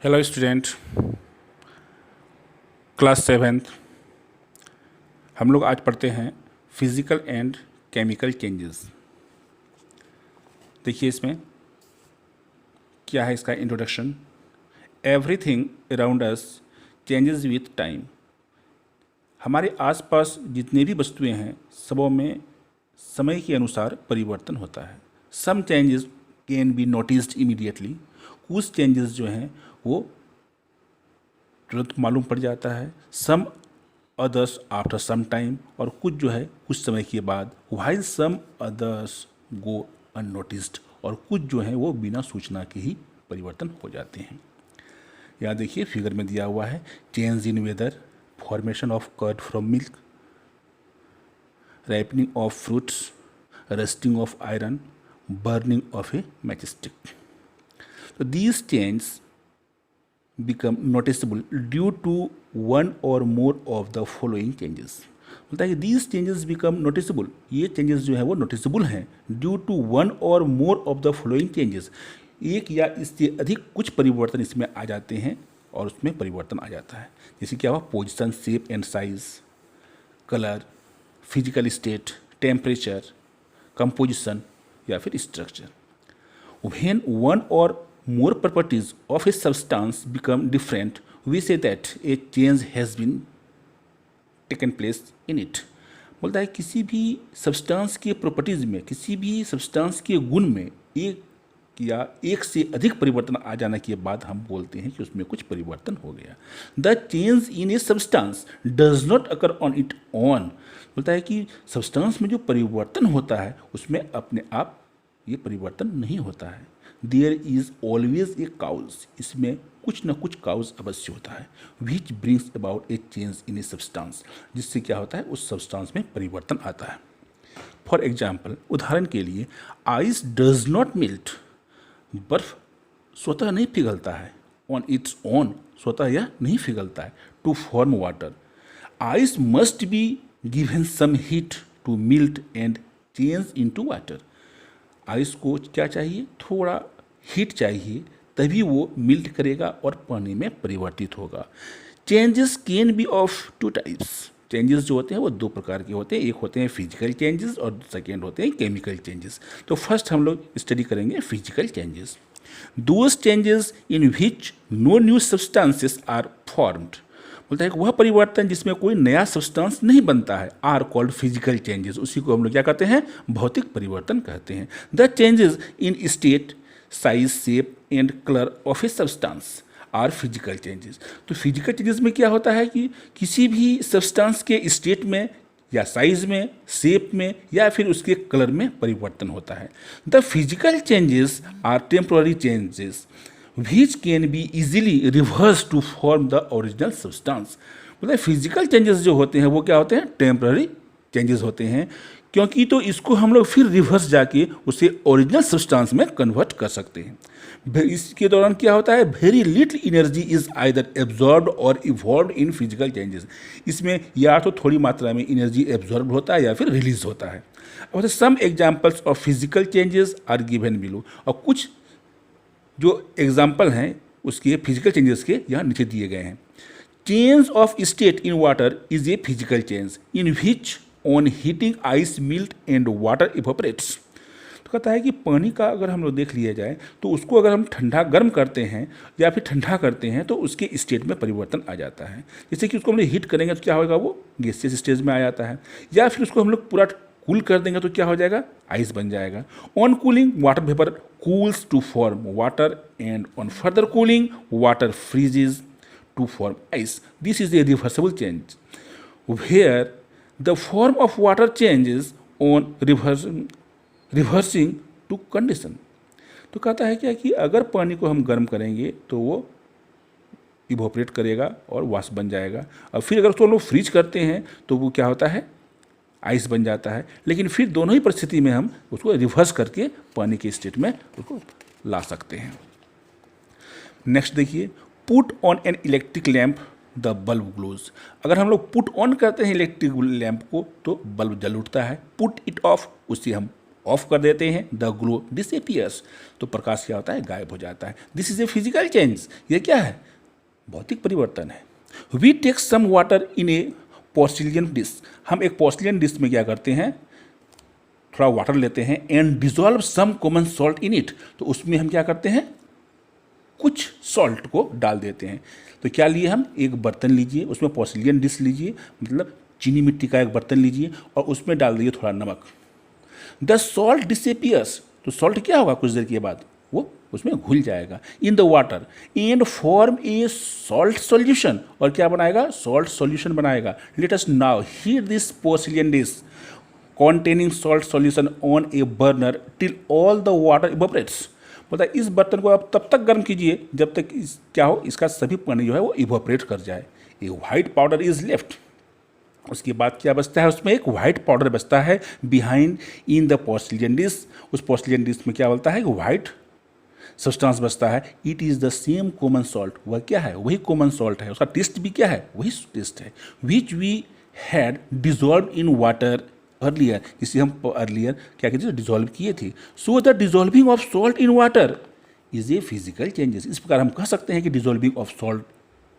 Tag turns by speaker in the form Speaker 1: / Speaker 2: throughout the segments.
Speaker 1: Hello student, class seventh. हम लोग आज पढ़ते हैं फिजिकल एंड केमिकल चेंजेस। देखिए इसमें क्या है, इसका introduction. Everything around us changes with time. हमारे आसपास जितने भी वस्तुएं हैं सबों में समय के अनुसार परिवर्तन होता है। Some changes can be noticed immediately. कुछ चेंजेस जो हैं वो तुरंत मालूम पड़ जाता है। Some others after some time, और कुछ जो है कुछ समय के बाद। While some others go unnoticed, और कुछ जो है वो बिना सूचना के ही परिवर्तन हो जाते हैं। यहाँ देखिए फिगर में दिया हुआ है, change in weather, formation of curd from milk, ripening of fruits, rusting of iron, burning of a matchstick. So these changes become noticeable due to one or more of the following changes. बोलता है कि these changes become noticeable, ये changes जो है वो noticeable हैं due to one or more of the following changes. एक या इससे अधिक कुछ परिवर्तन इसमें आ जाते हैं और उसमें परिवर्तन आ जाता है। जैसे क्या हुआ, position, shape and size, colour, physical state, temperature, composition या फिर structure. When one or more properties of a substance become different, we say that a change has been taken place in it. बोलता है किसी भी substance के properties में, किसी भी सब्सटेंस के गुण में एक या एक से अधिक परिवर्तन आ जाने के बाद हम बोलते हैं कि उसमें कुछ परिवर्तन हो गया। The change in a substance does not occur on it on. बोलता है कि सब्सटेंस में जो परिवर्तन होता है उसमें अपने आप ये परिवर्तन नहीं होता है। There is always a cause, इसमें कुछ न कुछ काउज अवश्य होता है। Which brings about a change in a substance, जिससे क्या होता है उस सब्सटेंस में परिवर्तन आता है। फॉर एग्जाम्पल, उदाहरण के लिए, आइस डज नॉट मेल्ट, बर्फ स्वतः नहीं पिघलता है। ऑन इट्स ऑन, स्वतः यह नहीं पिघलता है। To form water, ice must be given some heat to melt and change into water. Ice को क्या चाहिए, थोड़ा हीट चाहिए, तभी वो मिल्ट करेगा और पानी में परिवर्तित होगा। Changes can B of two types. Changes जो होते हैं वो दो प्रकार के होते हैं, एक होते हैं फिजिकल चेंजेस और सेकेंड होते हैं केमिकल चेंजेस। तो फर्स्ट हम लोग स्टडी करेंगे physical changes. Those changes in which no new substances are formed. बोलता है कि वह परिवर्तन जिसमें कोई नया सब्सटेंस नहीं बनता है, आर कॉल्ड फिजिकल चेंजेस। उसी को हम लोग क्या कहते हैं, भौतिक परिवर्तन कहते हैं। The changes in state, size, shape and colour of a substance are physical changes. तो फिजिकल चेंजेस में क्या होता है कि किसी भी सब्सटेंस के स्टेट में या साइज में, शेप में या फिर उसके कलर में परिवर्तन होता है। The physical changes are temporary changes which can be easily reversed to form the original substance। मतलब फिजिकल चेंजेस जो होते हैं वो क्या होते हैं, टेम्पररी चेंजेस होते हैं, क्योंकि तो इसको हम लोग फिर रिवर्स जाके उसे ओरिजिनल सब्सटेंस में कन्वर्ट कर सकते हैं। इसके दौरान क्या होता है, very little energy is either absorbed और इवॉल्व इन फिजिकल चेंजेस। इसमें या तो थोड़ी मात्रा में एनर्जी एब्जॉर्ब होता है या फिर रिलीज होता है। और some examples of physical changes are given below, और कुछ जो एग्जाम्पल हैं उसके फिजिकल चेंजेस के यहाँ नीचे दिए गए हैं। Change of state in water is a physical change in which on heating ice melt and water evaporates. तो कहता है कि पानी का अगर हम लोग देख लिया जाए तो उसको अगर हम ठंडा गर्म करते हैं या फिर ठंडा करते हैं तो उसके स्टेट में परिवर्तन आ जाता है। जैसे कि उसको हम लोग हीट करेंगे तो क्या होगा, वो गैसियस स्टेज में आ जाता है, या फिर उसको हम लोग पूरा कूल कर देंगे तो क्या हो जाएगा, आइस बन जाएगा। On cooling water vapour cools to form water and on further cooling water freezes to form ice. This is a reversible change where the form of water changes on reversing to condition. तो कहता है क्या कि अगर पानी को हम गर्म करेंगे तो वो इवोपरेट करेगा और वाष्प बन जाएगा, और फिर अगर उसको हम लोग फ्रीज करते हैं तो वो क्या होता है, आइस बन जाता है। लेकिन फिर दोनों ही परिस्थिति में हम उसको रिवर्स करके पानी के स्टेट में उसको ला सकते हैं। नेक्स्ट देखिए, put on an electric lamp the bulb glows. अगर हम लोग पुट ऑन करते हैं इलेक्ट्रिक लैम्प को तो बल्ब जल उठता है। पुट इट ऑफ, उसे हम ऑफ कर देते हैं, द ग्लो डिसअपियर्स, तो प्रकाश क्या होता है, गायब हो जाता है। This is a physical change, ये क्या है, भौतिक परिवर्तन है। We take some water in a porcelain dish, हम एक पोर्सिलियन डिश में क्या करते हैं, थोड़ा वाटर लेते हैं, and dissolve some common salt in it, तो उसमें हम क्या करते हैं, कुछ सॉल्ट को डाल देते हैं। तो क्या लिए हम, एक बर्तन लीजिए, उसमें पोर्सिलियन डिश लीजिए, मतलब चीनी मिट्टी का एक बर्तन लीजिए और उसमें डाल दीजिए थोड़ा नमक। द सॉल्ट डिसअपियर्स, तो सॉल्ट क्या होगा, कुछ देर के बाद वो उसमें घुल जाएगा, in the water and form A salt solution, और क्या बनाएगा, सॉल्ट सॉल्यूशन बनाएगा। Let us now heat this पोर्सिलियन dish containing salt solution on a burner till all the water evaporates, बोलता है इस बर्तन को आप तब तक गर्म कीजिए जब तक क्या हो, इसका सभी पानी जो है वो इवोपरेट कर जाए। ए वाइट पाउडर इज लेफ्ट, उसके बाद क्या बचता है, उसमें एक वाइट पाउडर बचता है बिहाइंड इन द पोर्सिलियन डिश, उस पोर्सिलियन डिश में क्या बोलता है, वाइट सब्सटेंस बचता है। It is the same common salt, वह क्या है, वही कॉमन सॉल्ट है, उसका टेस्ट भी क्या है, वही टेस्ट है, which we had dissolve in water earlier, जिसे हम अर्लियर क्या कहते हैं, डिजॉल्व किए थे। So the dissolving of salt in water is a physical changes, इस प्रकार हम कह सकते हैं कि dissolving of salt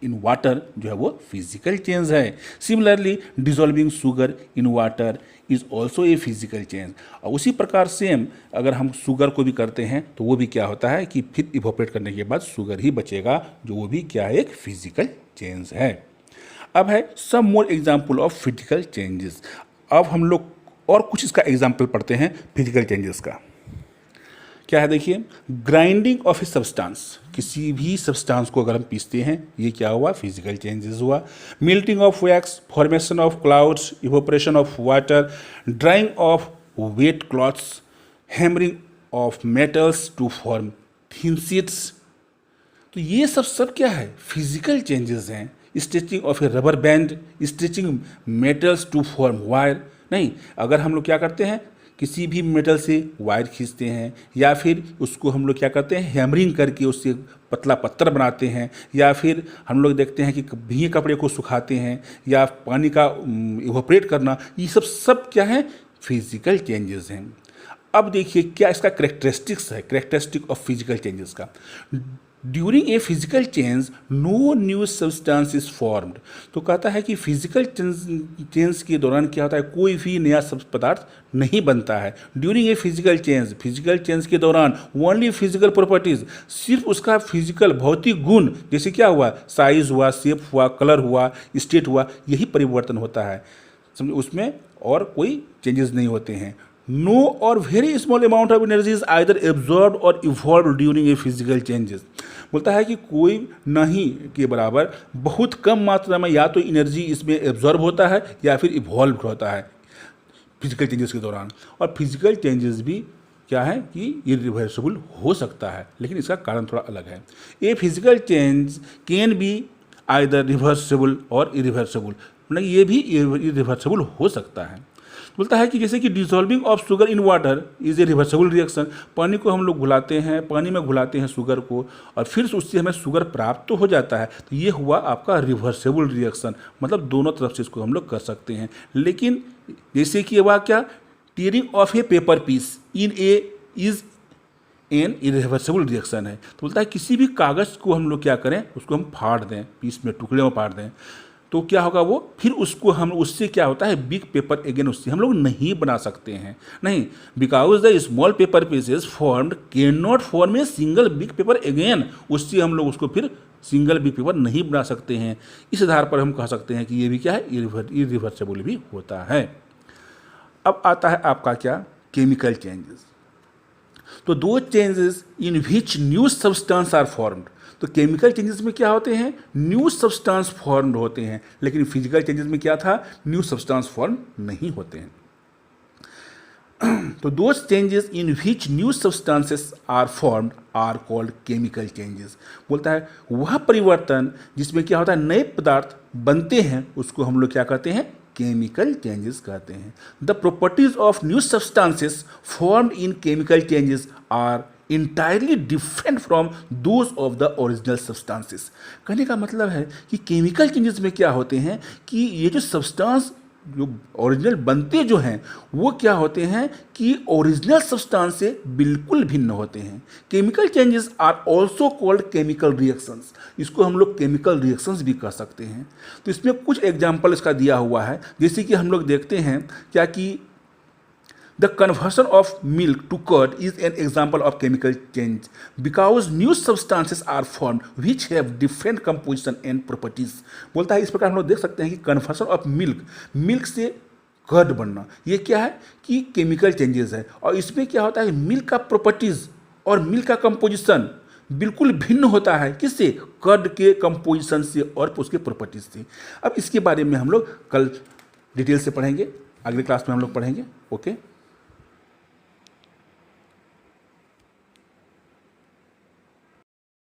Speaker 1: in water जो है वो फिजिकल चेंज है। Similarly dissolving sugar in water is also a physical change, और उसी प्रकार सेम अगर हम शुगर को भी करते हैं तो वो भी क्या होता है कि फिर इवोपरेट करने के बाद शुगर ही बचेगा, जो वो भी क्या है, एक फिजिकल चेंज है। अब है some more example of physical changes, अब हम लोग और कुछ इसका एग्जाम्पल पढ़ते हैं फिजिकल चेंजेस का। क्या है, देखिए, ग्राइंडिंग ऑफ ए सब्सटेंस, किसी भी सब्सटेंस को अगर हम पीसते हैं, ये क्या हुआ, फिजिकल चेंजेस हुआ। Melting of wax, formation of clouds, evaporation of water, drying of wet clothes, hammering of metals to form thin sheets, तो ये सब क्या है, फिजिकल चेंजेस हैं। Stretching of a rubber band, stretching metals to form wire, नहीं, अगर हम लोग क्या करते हैं, किसी भी मेटल से वायर खींचते हैं, या फिर उसको हम लोग क्या करते हैं, हैमरिंग करके उससे पतला पत्थर बनाते हैं, या फिर हम लोग देखते हैं कि भीगे कपड़े को सुखाते हैं, या पानी का इवोपरेट करना, ये सब क्या है, फिजिकल चेंजेस हैं। अब देखिए क्या इसका करेक्टरिस्टिक्स है, करेक्टरिस्टिक ऑफ फिजिकल चेंजेस का। During a physical change no new substance is formed, तो कहता है कि फिजिकल चेंज के दौरान क्या होता है, कोई भी नया पदार्थ नहीं बनता है। ड्यूरिंग ए फिजिकल चेंज के दौरान ओनली फिजिकल प्रॉपर्टीज, सिर्फ उसका फिजिकल भौतिक गुण, जैसे क्या हुआ, साइज हुआ, शेप हुआ, कलर हुआ, स्टेट हुआ, यही परिवर्तन होता है, समझे, उसमें और कोई चेंजेस नहीं होते हैं। No or very small amount of energy is either absorb or evolve during a physical changes, बोलता है कि कोई नहीं के बराबर बहुत कम मात्रा में या तो एनर्जी इसमें एब्जॉर्ब होता है या फिर इवॉल्व होता है फिजिकल चेंजेस के दौरान। और फिजिकल चेंजेस भी क्या है कि इरिवर्सिबल हो सकता है, लेकिन इसका कारण थोड़ा अलग है। ए physical change can be either reversible और इरिवर्सिबल, मतलब ये भी इरिवर्सिबल हो सकता है। बोलता है कि जैसे कि dissolving of sugar in water is a reversible reaction, पानी को हम लोग घुलाते हैं, पानी में घुलाते हैं शुगर को, और फिर उससे हमें शुगर प्राप्त तो हो जाता है, तो ये हुआ आपका रिवर्सिबल रिएक्शन, मतलब दोनों तरफ से इसको हम लोग कर सकते हैं। लेकिन जैसे कि हुआ क्या, tearing of a paper piece in a is an irreversible reaction है, तो बोलता है किसी भी कागज़ को हम लोग क्या करें, उसको हम फाड़ दें, पीस में टुकड़े में फाड़ दें, तो क्या होगा, वो फिर उसको हम उससे क्या होता है, बिग पेपर अगेन उससे हम लोग नहीं बना सकते हैं, नहीं, because the small paper pieces formed can not form a single big paper again, उससे हम लोग उसको फिर सिंगल बिग पेपर नहीं बना सकते हैं। इस आधार पर हम कह सकते हैं कि ये भी क्या है, इरिवर्सिबल भी होता है। अब आता है आपका क्या, केमिकल चेंजेस। तो दो changes in which new substance are formed, तो केमिकल चेंजेस में क्या होते हैं, न्यू सब्सटेंस फॉर्म्ड होते हैं, लेकिन फिजिकल चेंजेस में क्या था, न्यू सब्सटेंस फॉर्म नहीं होते हैं। तो those changes in which new substances are formed are called chemical changes, बोलता है वह परिवर्तन जिसमें क्या होता है, नए पदार्थ बनते हैं, उसको हम लोग क्या कहते हैं, केमिकल चेंजेस कहते हैं। The properties of new substances formed in chemical changes are entirely different from those of the original substances. कहने का मतलब है कि केमिकल चेंजेस में क्या होते हैं कि ये जो सब्सटेंस जो ओरिजिनल बनते जो हैं वो क्या होते हैं कि ओरिजिनल सब्सटेंस से बिल्कुल भिन्न होते हैं। Chemical changes are also called chemical reactions, इसको हम लोग केमिकल रिएक्शंस भी कह सकते हैं। तो इसमें कुछ एग्जाम्पल इसका दिया हुआ है, जैसे कि हम लोग देखते हैं क्या कि the conversion of milk to curd is an example of chemical change because new substances are form which have different composition and properties. बोलता है इस प्रकार हम लोग देख सकते हैं कि कन्वर्सन ऑफ मिल्क से कर्ड बनना, ये क्या है कि केमिकल चेंजेस है। और इसमें क्या होता है, मिल्क का प्रॉपर्टीज और मिल्क का कंपोजिशन बिल्कुल भिन्न होता है, किससे, कर्ड के कंपोजिशन से और उसके प्रॉपर्टीज से। अब इसके बारे में हम लोग कल डिटेल से पढ़ेंगे, अगले क्लास में हम लोग पढ़ेंगे। ओके।